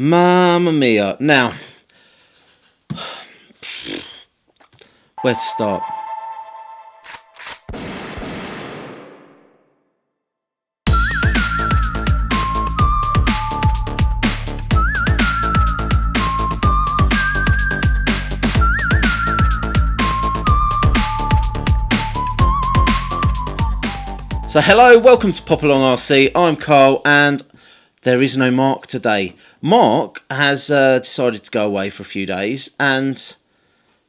Mamma mia. Now, where to start? So hello, welcome to Pop Along RC. I'm Carl and there is no Mark today. Mark has decided to go away for a few days, and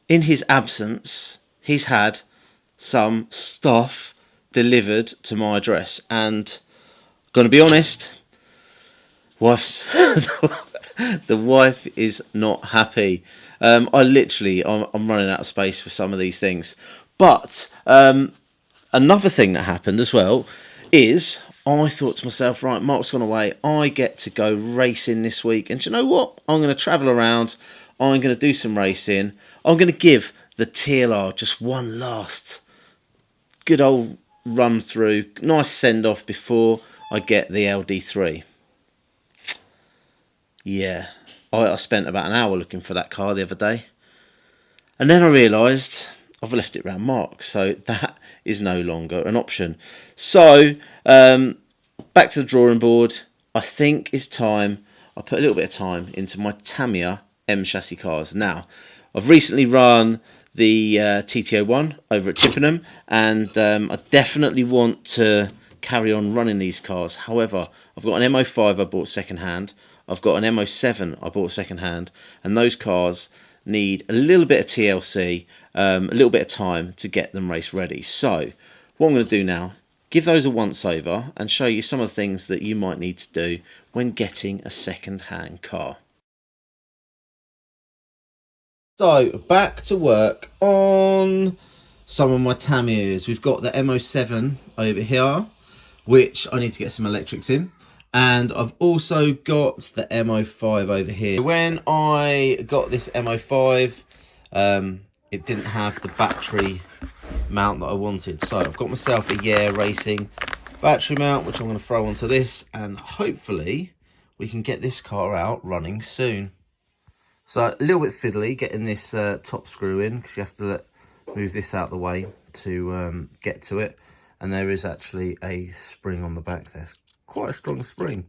in his absence he's had some stuff delivered to my address, and I'm going to be honest, the wife is not happy. I'm running out of space for some of these things, but another thing that happened as well is I thought to myself, right, Mark's gone away, I get to go racing this week, and do you know what? I'm going to travel around, I'm going to do some racing, I'm going to give the TLR just one last good old run through, nice send off before I get the LD3. Yeah, I spent about an hour looking for that car the other day, and then I realised I've left it around Mark, so that is no longer an option. So, back to the drawing board. I think it's time I put a little bit of time into my Tamiya M Chassis cars. Now, I've recently run the TT01 over at Chippenham, and I definitely want to carry on running these cars. However, I've got an MO5 I bought second hand. I've got an MO7 I bought second hand, and those cars need a little bit of TLC, a little bit of time to get them race ready. So what I'm going to do now, give those a once over and show you some of the things that you might need to do when getting a second hand car. So back to work on some of my Tamiyas. We've got the MO7 over here, which I need to get some electrics in. And I've also got the MO5 over here. When I got this MO5, it didn't have the battery mount that I wanted. So I've got myself a Racing battery mount, which I'm going to throw onto this, and hopefully we can get this car out running soon. So a little bit fiddly getting this top screw in, because you have to move this out of the way to get to it. And there is actually a spring on the back there. Quite a strong spring,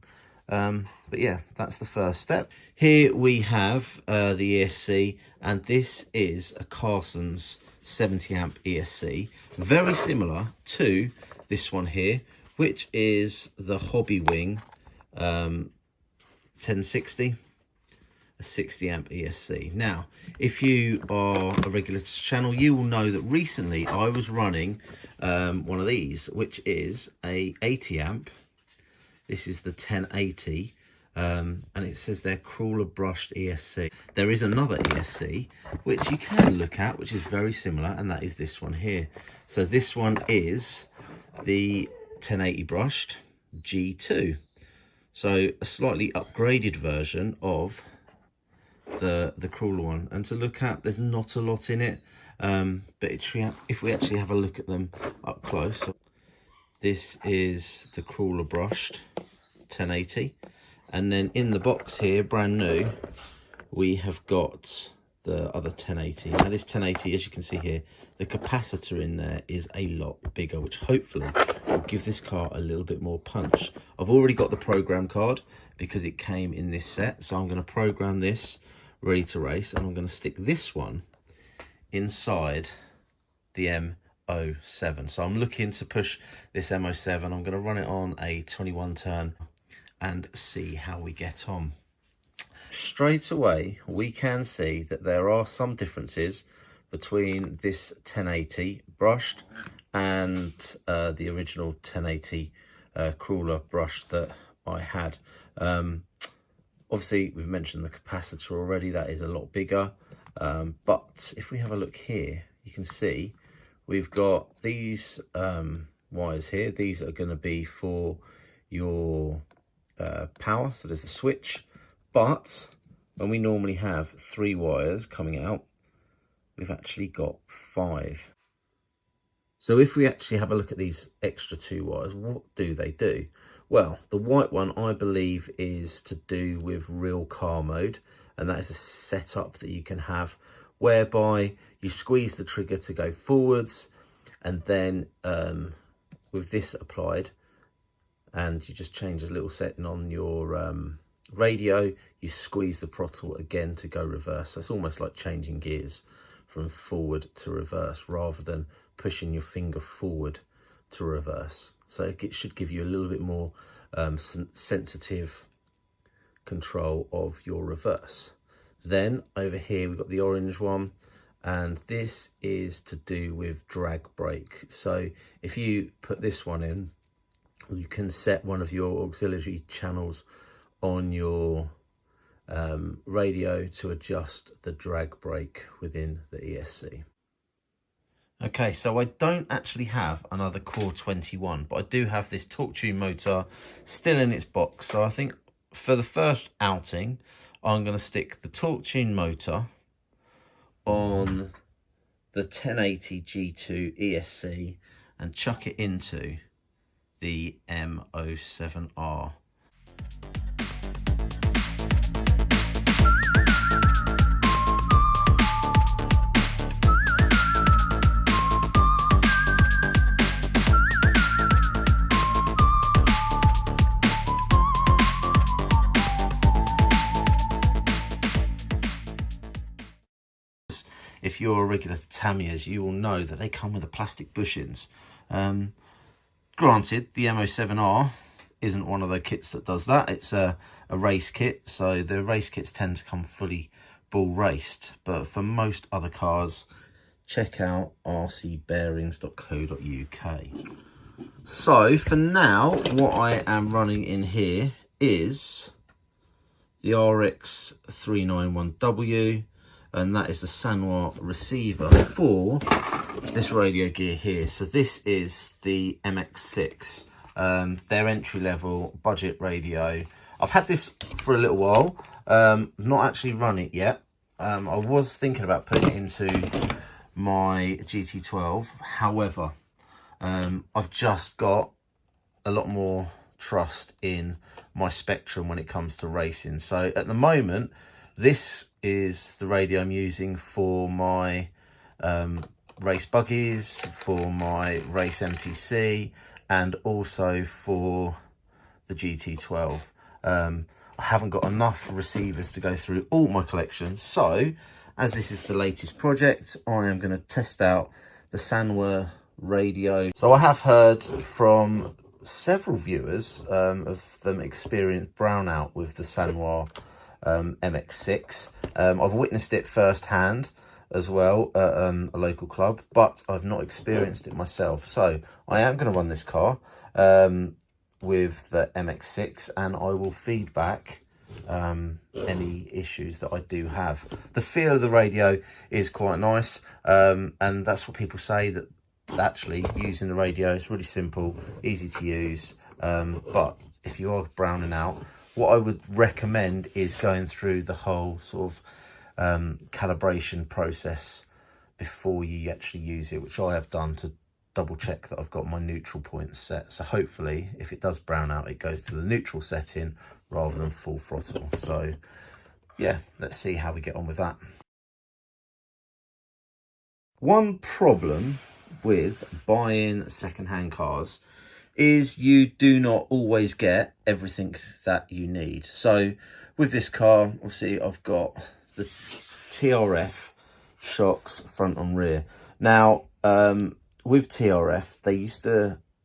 but yeah, that's the first step. Here we have the ESC, and this is a Carson's 70 amp ESC, very similar to this one here, which is the Hobbywing 1060, a 60 amp ESC. Now, if you are a regular to the channel, you will know that recently I was running one of these, which is a 80 amp. This is the 1080, and it says they're crawler brushed ESC. There is another ESC, which you can look at, which is very similar, and that is this one here. So this one is the 1080 brushed G2. So a slightly upgraded version of the crawler one. And to look at, there's not a lot in it, but if we actually have a look at them up close, this is the crawler brushed 1080, and then in the box here, brand new, we have got the other 1080. Now this 1080, as you can see here, the capacitor in there is a lot bigger, which hopefully will give this car a little bit more punch. I've already got the program card because it came in this set, so I'm going to program this ready to race, and I'm going to stick this one inside the M07. So I'm looking to push this M07. I'm going to run it on a 21 turn and see how we get on. Straight away we can see that there are some differences between this 1080 brushed and the original 1080 crawler brush that I had. Obviously we've mentioned the capacitor already, that is a lot bigger, but if we have a look here, you can see we've got these wires here. These are going to be for your power, so there's a switch, but when we normally have 3 wires coming out, we've actually got 5. So if we actually have a look at these extra 2 wires, what do they do? Well, the white one I believe is to do with real car mode, and that is a setup that you can have whereby you squeeze the trigger to go forwards, and then with this applied, and you just change a little setting on your radio, you squeeze the throttle again to go reverse. So it's almost like changing gears from forward to reverse rather than pushing your finger forward to reverse. So it should give you a little bit more sensitive control of your reverse. Then over here we've got the orange one, and this is to do with drag brake. So if you put this one in, you can set one of your auxiliary channels on your radio to adjust the drag brake within the ESC. Okay, so I don't actually have another Core 21, but I do have this torque tune motor still in its box. So I think for the first outing, I'm going to stick the torque tune motor on the 1080 G2 ESC and chuck it into the M07R. If you're a regular Tamiyas, you will know that they come with the plastic bushings. Granted, the M07R isn't one of the kits that does that. It's a race kit, so the race kits tend to come fully bull raced. But for most other cars, check out rcbearings.co.uk. So for now, what I am running in here is the RX391W. And that is the Sanwa receiver for this radio gear here. So this is the MX6, their entry-level budget radio. I've had this for a little while, not actually run it yet. I was thinking about putting it into my GT12. However, I've just got a lot more trust in my Spectrum when it comes to racing. So at the moment, this is the radio I'm using for my race buggies, for my race MTC, and also for the GT12. I haven't got enough receivers to go through all my collections, so as this is the latest project, I am going to test out the Sanwa radio. So I have heard from several viewers of them experienced brownout with the Sanwa MX6. I've witnessed it firsthand as well at a local club, but I've not experienced it myself. So I am going to run this car with the MX6, and I will feedback any issues that I do have. The feel of the radio is quite nice, and that's what people say, that actually using the radio is really simple, easy to use, but if you are browning out, what I would recommend is going through the whole sort of calibration process before you actually use it, which I have done to double check that I've got my neutral points set. So hopefully if it does brown out, it goes to the neutral setting rather than full throttle. So yeah, let's see how we get on with that. One problem with buying second-hand cars is you do not always get everything that you need. So with this car, obviously I've got the TRF shocks front and rear. Now with TRF,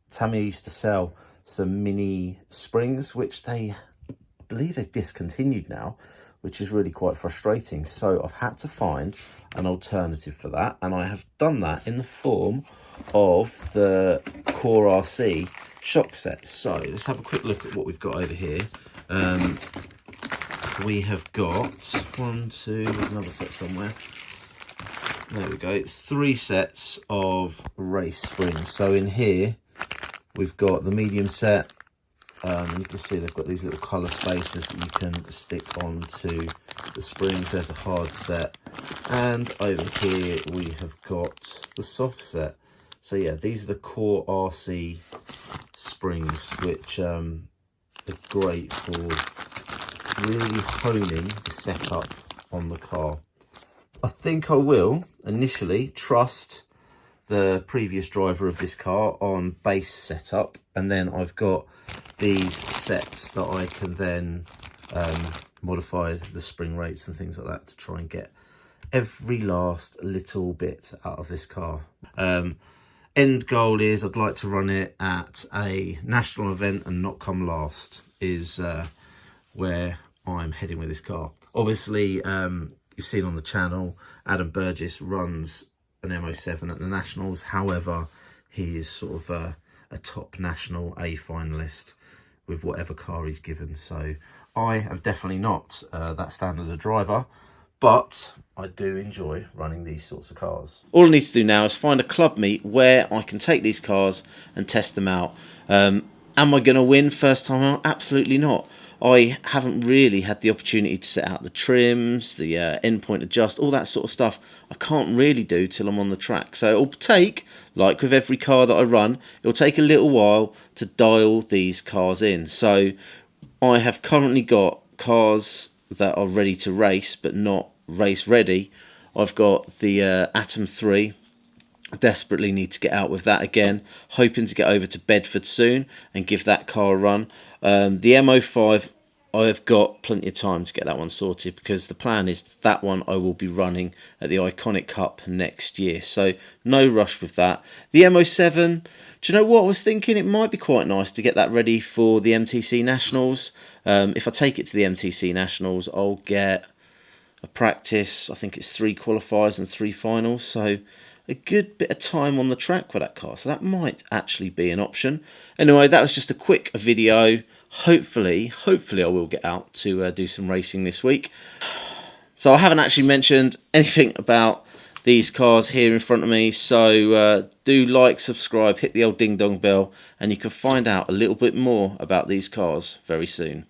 Tamiya used to sell some mini springs, which I believe they've discontinued now, which is really quite frustrating. So I've had to find an alternative for that, and I have done that in the form of the Core RC shock sets. So let's have a quick look at what we've got over here. We have got there's another set somewhere. There we go, 3 sets of race springs. So in here we've got the medium set. You can see they've got these little colour spacers that you can stick onto the springs. There's a hard set, and over here we have got the soft set. So yeah, these are the Core RC springs, which are great for really honing the setup on the car. I think I will initially trust the previous driver of this car on base setup, and then I've got these sets that I can then modify the spring rates and things like that to try and get every last little bit out of this car. End goal is I'd like to run it at a national event and not come last, is where I'm heading with this car. Obviously, you've seen on the channel, Adam Burgess runs an MO7 at the Nationals. However, he is sort of a top national A finalist with whatever car he's given. So I am definitely not that standard a driver, but I do enjoy running these sorts of cars. All I need to do now is find a club meet where I can take these cars and test them out. Am I going to win first time out? Absolutely not. I haven't really had the opportunity to set out the trims, the endpoint adjust, all that sort of stuff. I can't really do till I'm on the track. So it'll take, like with every car that I run, it'll take a little while to dial these cars in. So I have currently got cars that are ready to race but not race ready. I've got the Atom 3. I desperately need to get out with that again, hoping to get over to Bedford soon and give that car a run. The MO5, I've got plenty of time to get that one sorted, because the plan is that one I will be running at the Iconic Cup next year, so no rush with that. The MO7, do you know what I was thinking? It might be quite nice to get that ready for the MTC Nationals. If I take it to the MTC Nationals, I'll get a practice, I think it's 3 qualifiers and 3 finals, so a good bit of time on the track with that car, so that might actually be an option. Anyway, that was just a quick video. Hopefully I will get out to do some racing this week. So I haven't actually mentioned anything about these cars here in front of me, so do like, subscribe, hit the old ding dong bell, and you can find out a little bit more about these cars very soon.